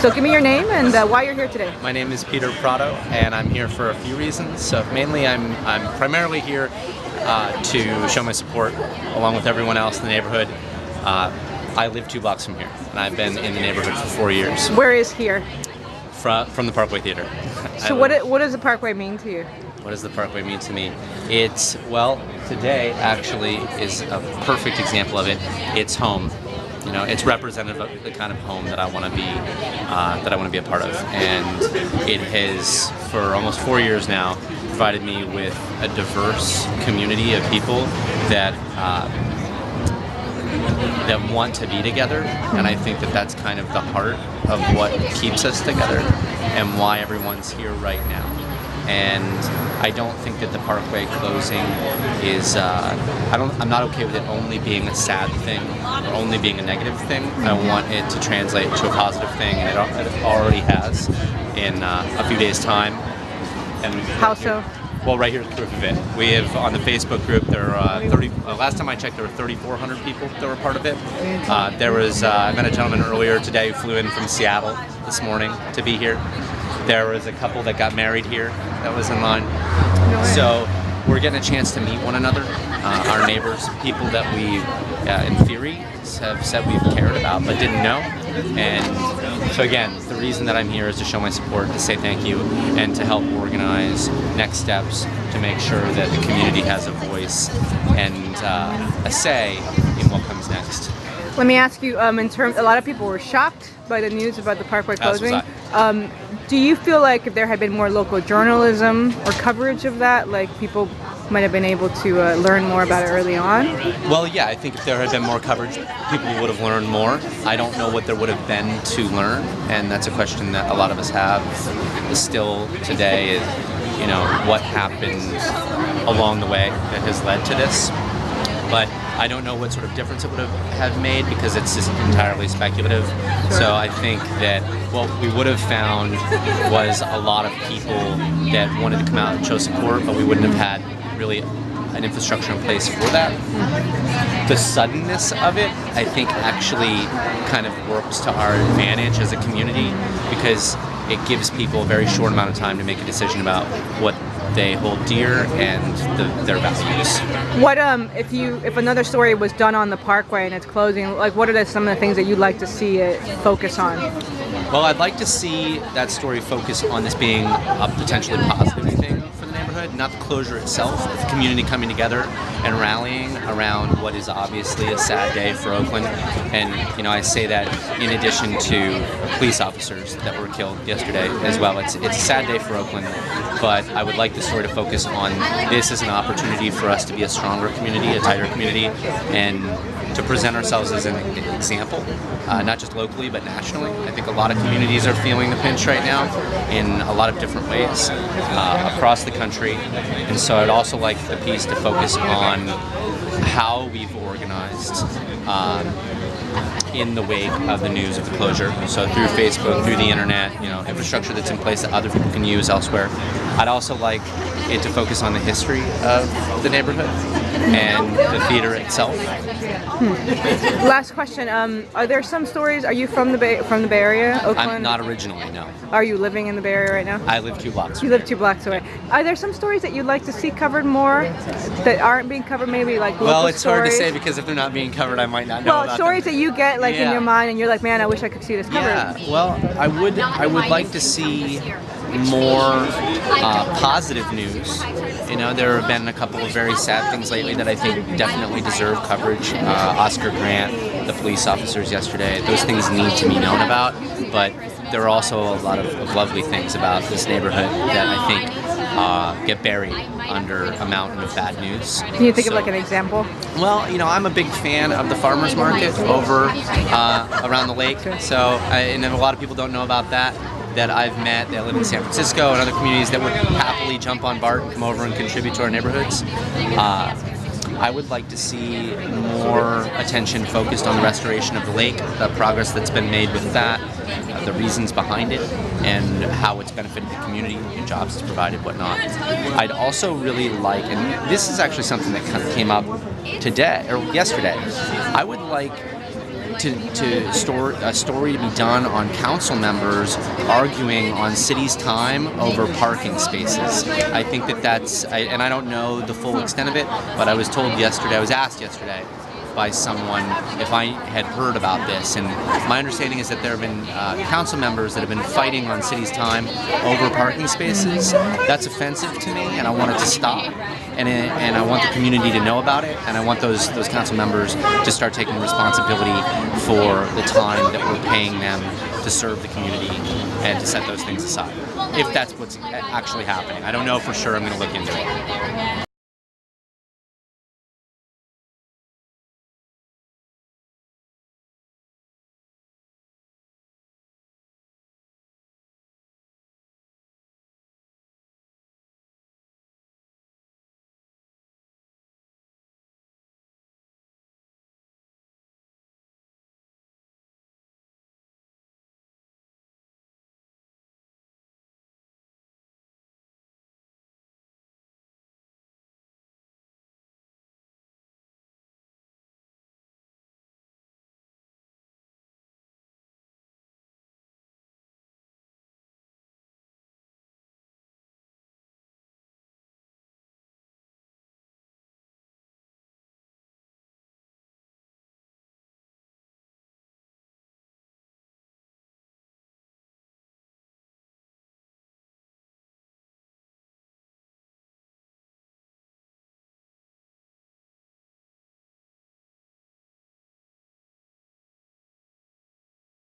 So give me your name and why you're here today. My name is Peter Prado, and I'm here for a few reasons. So mainly I'm primarily here to show my support along with everyone else in the neighborhood. I live 2 blocks from here, and I've been in the neighborhood for 4 years. Where is here? From the Parkway Theater. So what does the Parkway mean to you? What does the Parkway mean to me? Well, today actually is a perfect example of it. It's home. You know, it's representative of the kind of home that I want to be a part of, and it has for almost 4 years now provided me with a diverse community of people that want to be together, and I think that that's kind of the heart of what keeps us together and why everyone's here right now. And I don't think that the Parkway closing is, I'm not okay with it only being a sad thing or only being a negative thing. I want it to translate to a positive thing, and it already has in a few days' time. And how so? Well, right here's proof of it. We have on the Facebook group, there are last time I checked, there were 3,400 people that were part of it. I met a gentleman earlier today who flew in from Seattle this morning to be here. There was a couple that got married here that was in line. So we're getting a chance to meet one another, our neighbors, people that we, in theory, have said we've cared about but didn't know. And so again, the reason that I'm here is to show my support, to say thank you, and to help organize next steps to make sure that the community has a voice and a say in what comes next. Let me ask you, a lot of people were shocked by the news about the Parkway closing. Do you feel like if there had been more local journalism or coverage of that, like people might have been able to learn more about it early on? Well, yeah, I think if there had been more coverage, people would have learned more. I don't know what there would have been to learn, and that's a question that a lot of us have still today, is, you know, what happened along the way that has led to this. But I don't know what sort of difference it would have made, because it's just entirely speculative. Sure. So I think that what we would have found was a lot of people that wanted to come out and show support, but we wouldn't have had really an infrastructure in place for that. The suddenness of it, I think, actually kind of works to our advantage as a community, because it gives people a very short amount of time to make a decision about what they hold dear and their values. What if another story was done on the Parkway and it's closing, like what are some of the things that you'd like to see it focus on? Well, I'd like to see that story focus on this being a potentially positive thing for the neighborhood, not the closure itself, but the community coming together and rallying around what is obviously a sad day for Oakland. And you know, I say that in addition to police officers that were killed yesterday as well. It's a sad day for Oakland, but I would like the story to focus on this as an opportunity for us to be a stronger community, a tighter community, and to present ourselves as an example, not just locally but nationally. I think a lot of communities are feeling the pinch right now in a lot of different ways across the country, and so I'd also like the piece to focus on how we've organized in the wake of the news of the closure. So through Facebook, through the internet, you know, infrastructure that's in place that other people can use elsewhere. I'd also like it to focus on the history of the neighborhood and the theater itself. Last question. Are there some stories? Are you from the Bay Area, Oakland? I'm not originally, no. Are you living in the Bay Area right now? I live 2 blocks. You live 2 blocks away. Are there some stories that you'd like to see covered more that aren't being covered? Maybe like local Well, it's stories? hard to say, because if they're not being covered, I might not know about them. Stories that you get like in your mind, and you're like, man, I wish I could see this covered. Yeah. Well, I would like to see more positive news. You know, there have been a couple of very sad things lately that I think definitely deserve coverage. Oscar Grant, the police officers yesterday, those things need to be known about, but there are also a lot of lovely things about this neighborhood that I think get buried under a mountain of bad news. Can you think of like an example? Well, you know, I'm a big fan of the farmers market over around the lake, and a lot of people don't know about that I've met that live in San Francisco and other communities that would happily jump on BART and come over and contribute to our neighborhoods. I would like to see more attention focused on the restoration of the lake, the progress that's been made with that, the reasons behind it, and how it's benefited the community and jobs it's provided, whatnot. I'd also really like, and this is actually something that kind of came up today or yesterday, I would like a story to be done on council members arguing on city's time over parking spaces. I think and I don't know the full extent of it, but I was asked yesterday by someone if I had heard about this, and my understanding is that there have been council members that have been fighting on city's time over parking spaces. That's offensive to me, and I want it to stop, and I want the community to know about it, and I want those council members to start taking responsibility for the time that we're paying them to serve the community and to set those things aside, if that's what's actually happening. I don't know for sure. I'm going to look into it.